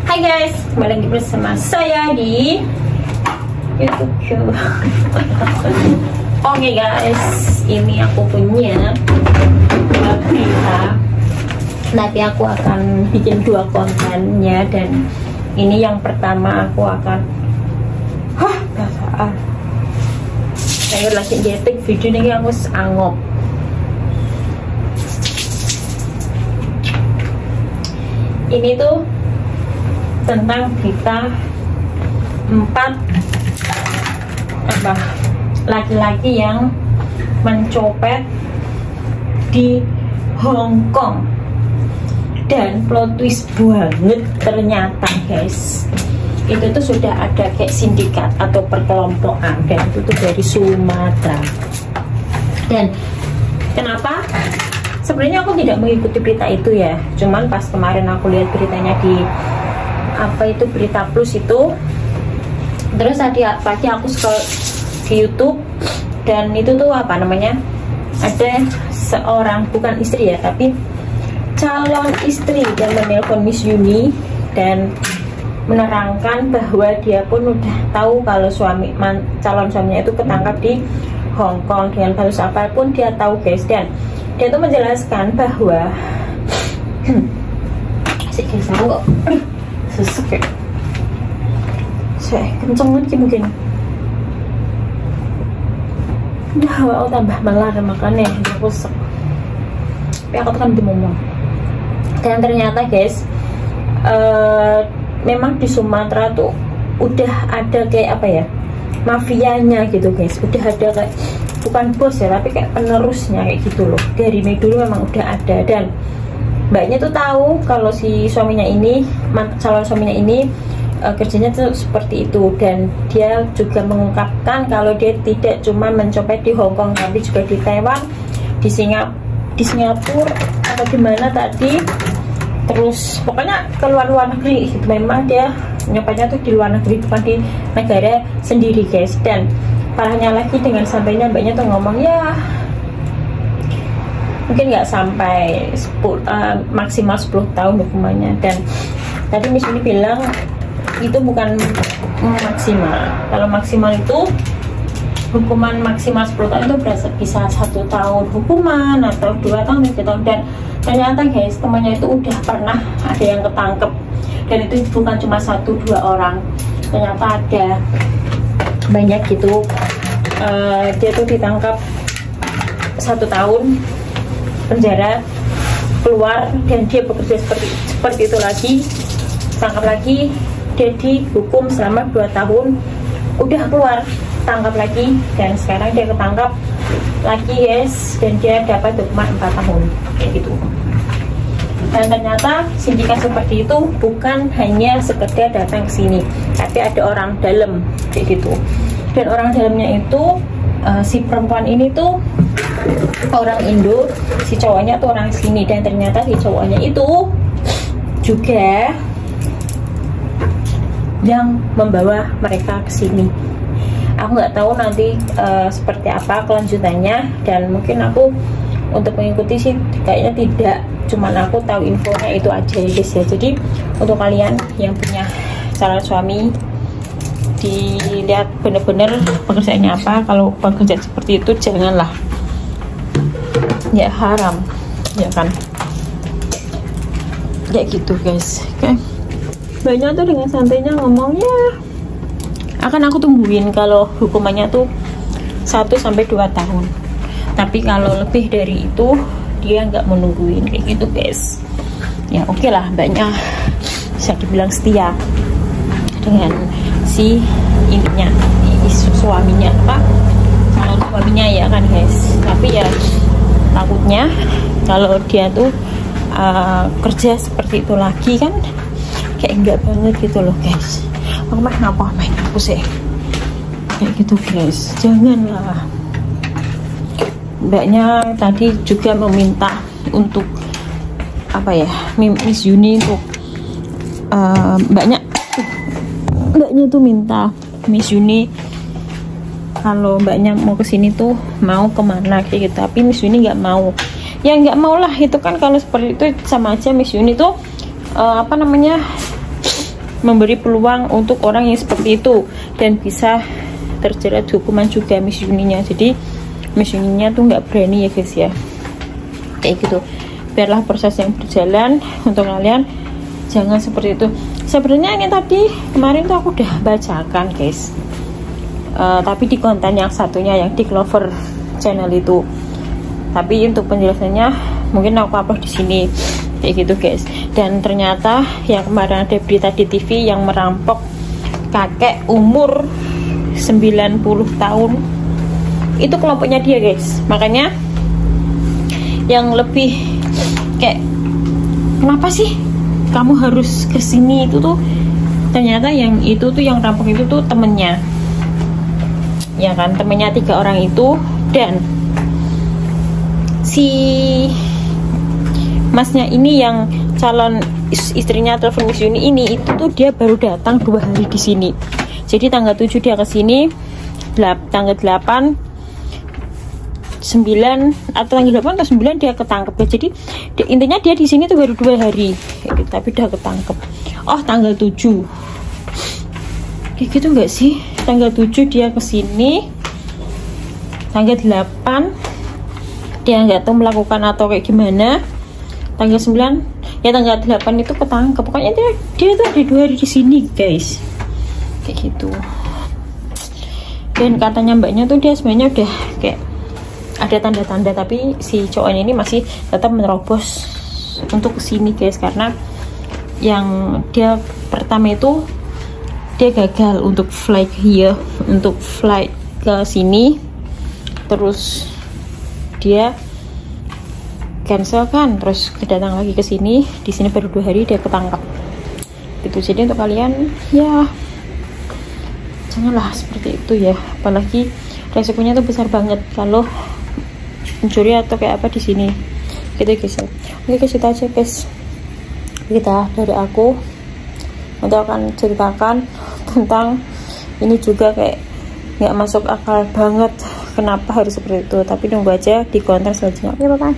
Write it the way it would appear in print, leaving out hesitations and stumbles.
Hai guys, kembali lagi bersama saya di YouTube. Oke guys, ini aku punya berita. Nanti aku akan bikin 2 kontennya, dan ini yang pertama aku akan saya lagi ngetik video ini aku angop. Ini tuh tentang berita 4 laki-laki yang mencopet di Hong Kong, dan plot twist banget ternyata guys, itu tuh sudah ada kayak sindikat atau perkelompokan, dan itu tuh dari Sumatera. Dan kenapa? Sebenarnya aku tidak mengikuti berita itu ya, cuman pas kemarin aku lihat beritanya di Berita Plus itu, terus tadi pagi aku scroll di YouTube, dan itu tuh ada seorang, bukan istri ya, tapi calon istri yang menelpon Miss Yuni dan menerangkan bahwa dia pun udah tahu kalau calon suaminya itu ketangkap di Hong Kong dengan kasus apapun dia tahu guys. Dan dia tuh menjelaskan bahwa sesek ya, saya kenceng lagi mungkin udah awal tambah melar makanya aku sesek, tapi aku tekan ngomong. Dan ternyata guys, memang di Sumatera tuh udah ada kayak mafianya gitu guys, udah ada kayak bukan bos ya, tapi kayak penerusnya kayak gitu loh. Dari dulu memang udah ada, dan mbaknya tuh tahu kalau si suaminya ini, calon suaminya ini kerjanya tuh seperti itu. Dan dia juga mengungkapkan kalau dia tidak cuma mencopet di Hong Kong, tapi juga di Taiwan, di Singapura atau di mana tadi, terus pokoknya ke luar negeri gitu. Memang dia nyopetnya tuh di luar negeri, bukan di negara sendiri guys. Dan parahnya lagi, dengan sampainya mbaknya tuh ngomong ya mungkin nggak sampai maksimal 10 tahun hukumannya. Dan tadi Miss ini bilang itu bukan maksimal. Kalau maksimal itu hukuman maksimal 10 tahun itu bisa 1 tahun hukuman atau 2 tahun, 3 tahun. Dan ternyata guys, temannya itu udah pernah ada yang ketangkep, dan itu bukan cuma 1-2 orang, ternyata ada banyak gitu. Dia tuh ditangkap 1 tahun penjara, keluar, dan dia bekerja seperti itu lagi, tangkap lagi, dia dihukum selama 2 tahun, udah keluar, tangkap lagi, dan sekarang dia ketangkap lagi guys, dan dia dapat hukuman 4 tahun kayak gitu. Dan ternyata sindikat seperti itu bukan hanya sekedar datang ke sini, tapi ada orang dalam kayak gitu. Dan orang dalamnya itu si perempuan ini tuh orang Indo, si cowoknya tuh orang sini, dan ternyata si cowoknya itu juga yang membawa mereka ke sini. Aku nggak tahu nanti seperti apa kelanjutannya, dan mungkin aku untuk mengikuti sih kayaknya tidak, cuman aku tahu infonya itu aja guys ya. Jadi untuk kalian yang punya calon suami, dilihat bener-bener pekerjaannya apa. Kalau pekerjaan seperti itu janganlah, ya haram ya kan, kayak gitu guys. Oke, banyak tuh dengan santainya ngomong ya akan aku tungguin kalau hukumannya tuh 1-2 tahun, tapi kalau lebih dari itu dia nggak menungguin kayak gitu guys. Ya oke lah, banyak bisa dibilang setia dengan si ininya, suaminya calon suaminya ya kan guys. Tapi ya takutnya kalau dia tuh kerja seperti itu lagi kan kayak enggak banget gitu loh guys. Aku main aku sih kayak gitu guys, janganlah. Mbaknya tadi juga meminta untuk Miss Yuni untuk mbaknya tuh minta Miss Yuni kalau mbaknya mau kesini tuh mau kemana kayak gitu, tapi Miss Yuni nggak mau. Ya nggak mau lah, itu kan kalau seperti itu sama aja Miss Yuni tuh memberi peluang untuk orang yang seperti itu, dan bisa terjerat hukuman juga Miss Yuninya. Jadi Miss Yuninya tuh nggak berani ya guys ya, kayak gitu. Biarlah proses yang berjalan untuk kalian, jangan seperti itu. Sebenarnya ini tadi kemarin tuh aku udah bacakan guys, tapi di konten yang satunya yang di Clover channel itu. Tapi untuk penjelasannya mungkin aku upload di sini kayak gitu guys. Dan ternyata yang kemarin ada berita di TV yang merampok kakek umur 90 tahun itu kelompoknya dia guys. Makanya yang lebih kayak, kenapa sih kamu harus kesini, itu tuh ternyata yang itu tuh yang rampok itu tuh temennya, ya kan, temennya 3 orang itu. Dan si masnya ini yang calon istrinya telepon Miss Yuni ini, itu tuh dia baru datang 2 hari di sini. Jadi tanggal 7 dia ke sini, tanggal 8, 9 atau tanggal 8 atau 9 dia ketangkep ya. Jadi intinya dia di sini tuh baru 2 hari, tapi udah ketangkep. Oh, tanggal 7 kayak gitu nggak sih? Tanggal 7 dia ke sini, tanggal 8 dia nggak tahu melakukan atau kayak gimana. Tanggal 9 ya, tanggal 8 itu ketangkep. Pokoknya dia tuh ada 2 hari di sini guys, kayak gitu. Dan katanya mbaknya tuh dia sebenarnya udah kayak ada tanda-tanda, tapi si cowoknya ini masih tetap menerobos untuk kesini guys, karena yang dia pertama itu dia gagal untuk flight here, untuk flight ke sini, terus dia cancel kan, terus datang lagi ke sini, di sini baru 2 hari dia ketangkap gitu. Jadi untuk kalian ya janganlah seperti itu ya, apalagi resikonya tuh besar banget kalau mencuri atau kayak apa di sini gitu guys. Oke guys, itu aja guys kita dari aku. Nanti akan ceritakan tentang ini juga, kayak nggak masuk akal banget kenapa harus seperti itu, tapi tunggu aja di konten selanjutnya. Oke, bye bye.